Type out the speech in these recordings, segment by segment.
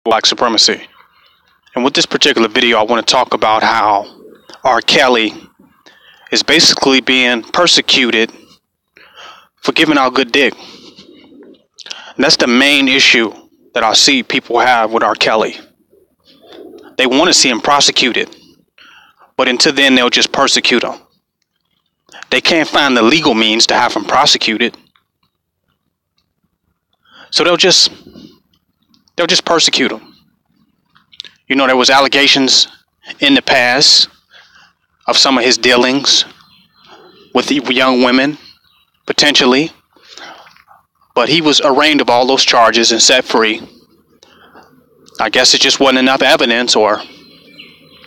Black supremacy. And with this particular video, I want to talk about how R. Kelly is basically being persecuted for giving out good dick. And that's the main issue that I see people have with R. Kelly. They want to see him prosecuted, but until then, they'll just persecute him. They can't find the legal means to have him prosecuted, so they'll just persecute him. You know, there was allegations in the past of some of his dealings with young women, potentially, but he was arraigned of all those charges and set free. I guess it just wasn't enough evidence, or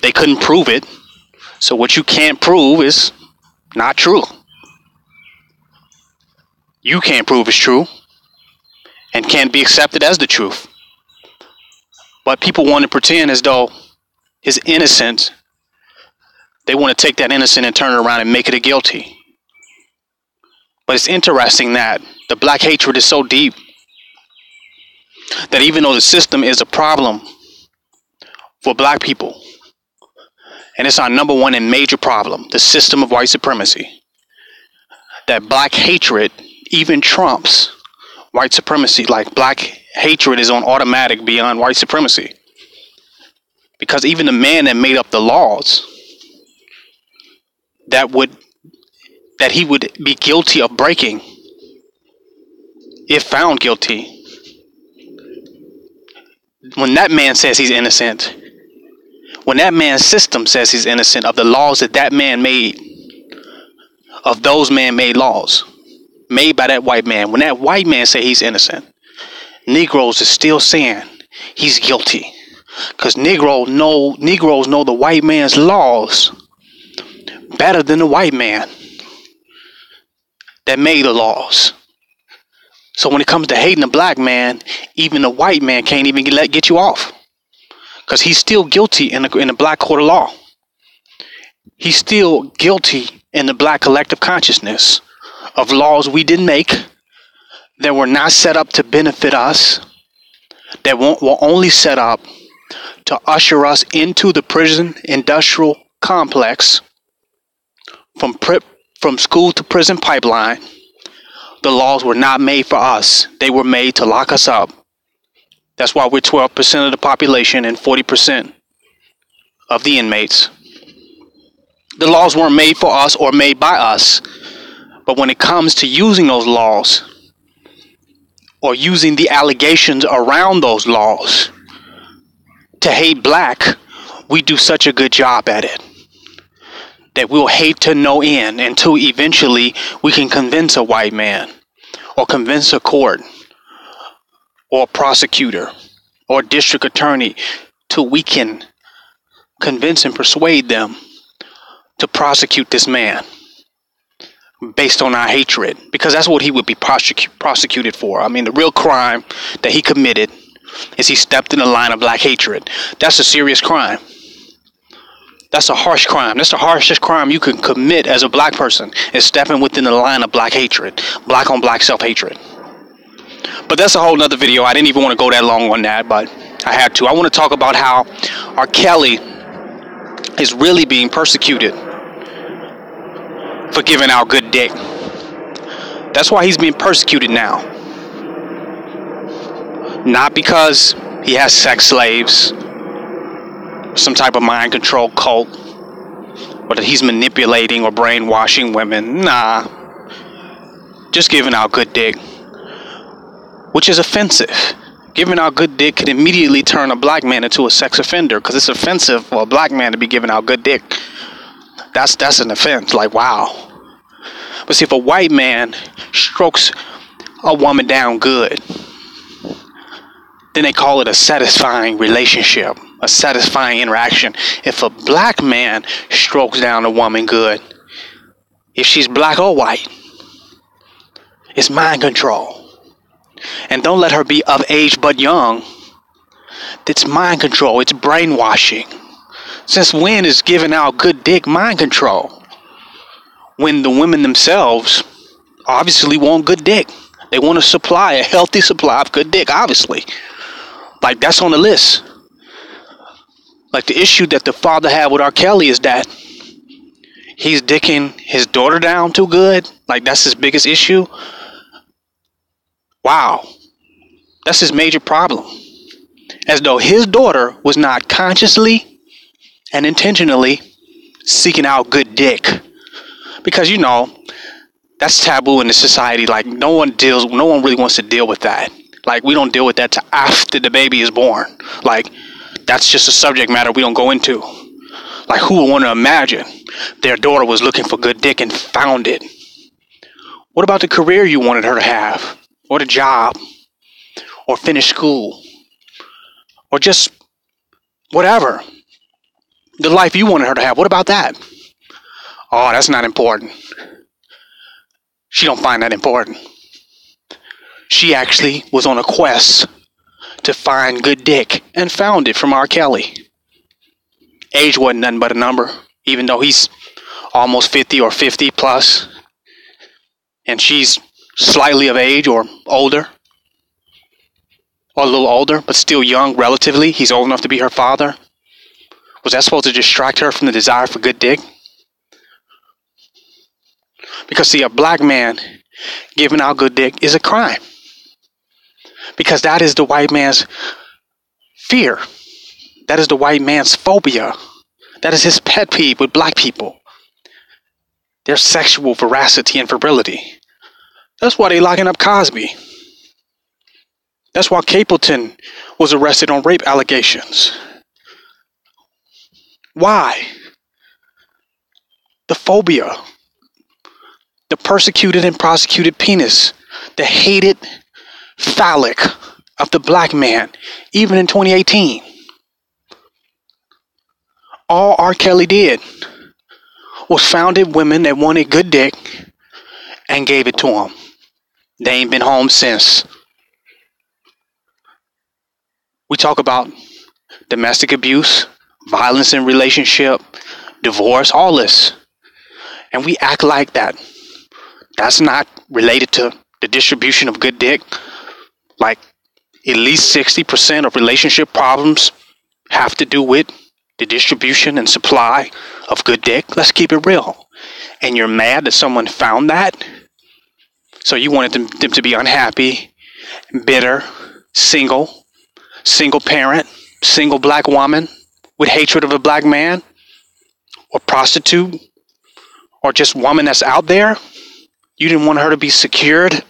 they couldn't prove it. So what you can't prove is not true. You can't prove it's true and can't be accepted as the truth. But people want to pretend as though his innocent. They want to take that innocent and turn it around and make it a guilty. But it's interesting that the black hatred is so deep that even though the system is a problem for black people, and it's our number one and major problem, the system of white supremacy, that black hatred even trumps white supremacy. Like, black hatred is on automatic beyond white supremacy, because even the man that made up the laws that he would be guilty of breaking, if found guilty, when that man says he's innocent, when that man's system says he's innocent of the laws that man made, of those man-made laws made by that white man, when that white man say he's innocent, Negroes is still saying he's guilty, because Negroes know the white man's laws better than the white man that made the laws. So when it comes to hating a black man, even the white man can't even get you off, because he's still guilty in the black court of law. He's still guilty in the black collective consciousness of laws we didn't make, that were not set up to benefit us, that were only set up to usher us into the prison industrial complex, from school to prison pipeline. The laws were not made for us. They were made to lock us up. That's why we're 12% of the population and 40% of the inmates. The laws weren't made for us or made by us. But when it comes to using those laws, or using the allegations around those laws to hate black, we do such a good job at it that we'll hate to no end, until eventually we can convince a white man, or convince a court, or a prosecutor, or a district attorney, till we can convince and persuade them to prosecute this man based on our hatred, because that's what he would be prosecuted for. I mean, the real crime that he committed is he stepped in the line of black hatred. That's a serious crime. That's a harsh crime. That's the harshest crime you can commit as a black person, is stepping within the line of black hatred, black on black self-hatred. But that's a whole nother video. I didn't even want to go that long on that, but I had to. I want to talk about how R. Kelly is really being persecuted for giving out good dick. That's why he's being persecuted now. Not because he has sex slaves, some type of mind control cult, or that he's manipulating or brainwashing women. Nah. Just giving out good dick, which is offensive. Giving out good dick can immediately turn a black man into a sex offender, because it's offensive for a black man to be giving out good dick. That's an offense. Like, wow. But see, if a white man strokes a woman down good, then they call it a satisfying relationship, a satisfying interaction. If a black man strokes down a woman good, if she's black or white, it's mind control. And don't let her be of age but young. It's mind control. It's brainwashing. Since when is giving out good dick mind control? When the women themselves obviously want good dick. They want to supply a healthy supply of good dick, obviously. Like, that's on the list. Like, the issue that the father had with R. Kelly is that he's dicking his daughter down too good. Like, that's his biggest issue. Wow. That's his major problem. As though his daughter was not consciously and intentionally seeking out good dick. Because, you know, that's taboo in the society. Like, no one really wants to deal with that. Like, we don't deal with that till after the baby is born. Like, that's just a subject matter we don't go into. Like, who would want to imagine their daughter was looking for good dick and found it? What about the career you wanted her to have? Or the job? Or finish school? Or just whatever. The life you wanted her to have. What about that? Oh, that's not important. She don't find that important. She actually was on a quest to find good dick and found it from R. Kelly. Age wasn't nothing but a number, even though he's almost 50 or 50 plus, and she's slightly of age or older, or a little older, but still young relatively. He's old enough to be her father. Was that supposed to distract her from the desire for good dick? Because, see, a black man giving out good dick is a crime. Because that is the white man's fear. That is the white man's phobia. That is his pet peeve with black people. Their sexual veracity and virility. That's why they locking up Cosby. That's why Capleton was arrested on rape allegations. Why? The phobia. The persecuted and prosecuted penis. The hated phallic of the black man, even in 2018. All R. Kelly did was founded women that wanted good dick and gave it to them. They ain't been home since. We talk about domestic abuse, violence in relationship, divorce, all this. And we act like that's not related to the distribution of good dick. Like, at least 60% of relationship problems have to do with the distribution and supply of good dick. Let's keep it real. And you're mad that someone found that? So you wanted them to be unhappy, bitter, single parent, single black woman with hatred of a black man, or prostitute, or just woman that's out there? You didn't want her to be secured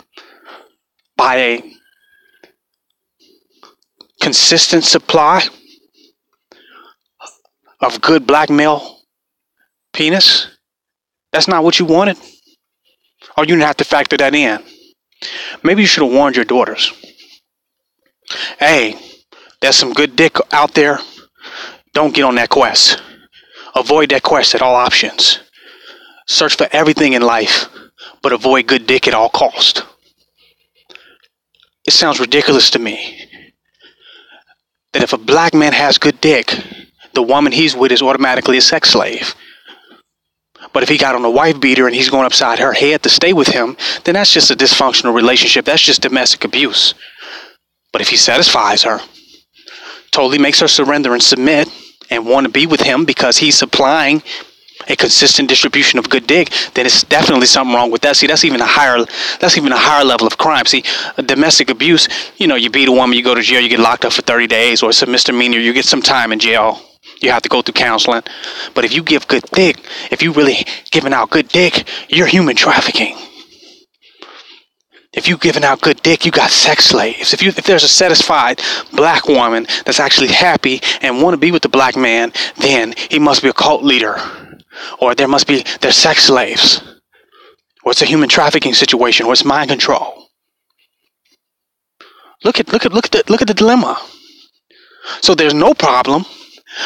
by a consistent supply of good black male penis? That's not what you wanted? Or you didn't have to factor that in? Maybe you should have warned your daughters. Hey, there's some good dick out there. Don't get on that quest. Avoid that quest at all options. Search for everything in life, but avoid good dick at all costs. It sounds ridiculous to me that if a black man has good dick, the woman he's with is automatically a sex slave. But if he got on a wife beater and he's going upside her head to stay with him, then that's just a dysfunctional relationship. That's just domestic abuse. But if he satisfies her, totally makes her surrender and submit and want to be with him because he's supplying a consistent distribution of good dick, then it's definitely something wrong with that. See, that's even a higher level of crime. See, domestic abuse, you beat a woman, you go to jail, you get locked up for 30 days, or it's a misdemeanor, you get some time in jail. You have to go through counseling. But if you give good dick, if you really giving out good dick, you're human trafficking. If you giving out good dick, you got sex slaves. If there's a satisfied black woman that's actually happy and want to be with the black man, then he must be a cult leader. Or they're sex slaves. Or it's a human trafficking situation, or it's mind control. Look at the dilemma. So there's no problem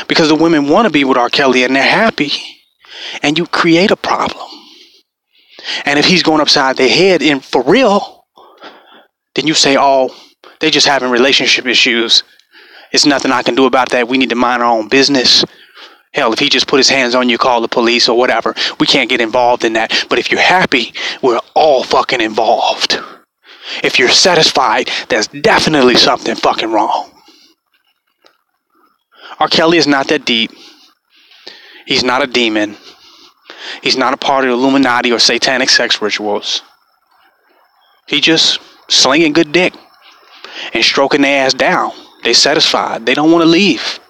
because the women want to be with R. Kelly and they're happy, and you create a problem. And if he's going upside their head for real, then you say, oh, they just having relationship issues. It's nothing I can do about that. We need to mind our own business. Hell, if he just put his hands on you, call the police or whatever, we can't get involved in that. But if you're happy, we're all fucking involved. If you're satisfied, there's definitely something fucking wrong. R. Kelly is not that deep. He's not a demon. He's not a part of the Illuminati or satanic sex rituals. He just slinging good dick and stroking their ass down. They satisfied. They don't want to leave.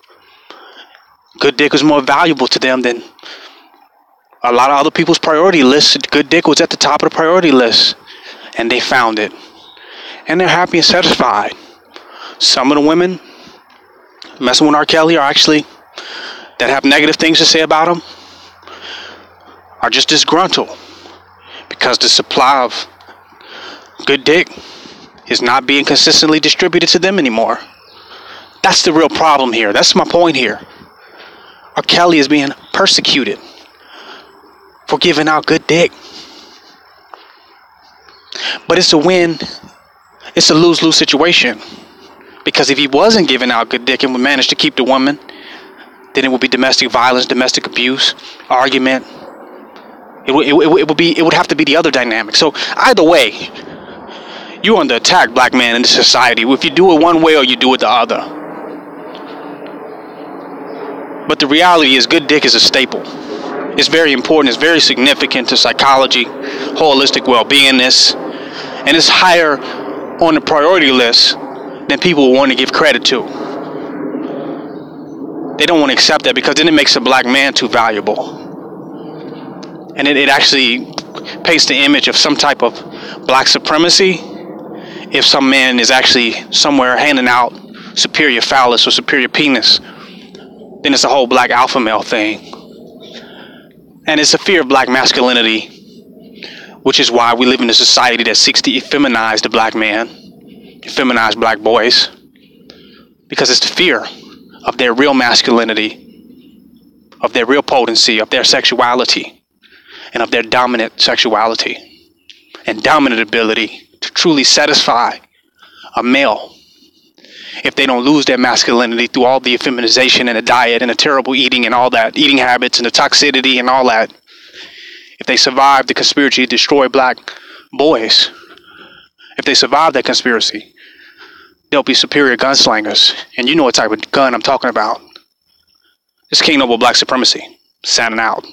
Good dick was more valuable to them than a lot of other people's priority lists. Good dick was at the top of the priority list, and they found it, and they're happy and satisfied. Some of the women messing with R. Kelly are actually, that have negative things to say about him, are just disgruntled because the supply of good dick is not being consistently distributed to them anymore. That's the real problem here. That's my point here. R. Kelly is being persecuted for giving out good dick. But it's a win. It's a lose-lose situation. Because if he wasn't giving out good dick and would manage to keep the woman, then it would be domestic violence, domestic abuse, argument. It would have to be the other dynamic. So either way, you're under attack, black man, in this society. If you do it one way or you do it the other. But the reality is, good dick is a staple. It's very important. It's very significant to psychology, holistic well-beingness, and it's higher on the priority list than people want to give credit to. They don't want to accept that because then it makes a black man too valuable. And it actually paints the image of some type of black supremacy if some man is actually somewhere handing out superior phallus or superior penis. Then it's a whole black alpha male thing. And it's a fear of black masculinity, which is why we live in a society that seeks to effeminize the black man, effeminize black boys, because it's the fear of their real masculinity, of their real potency, of their sexuality, and of their dominant sexuality and dominant ability to truly satisfy a male. If they don't lose their masculinity through all the effeminization and the diet and the terrible eating and all that, eating habits and the toxicity and all that, if they survive the conspiracy to destroy black boys, if they survive that conspiracy, they'll be superior gunslingers. And you know what type of gun I'm talking about. It's King Noble Black Supremacy. Signing out.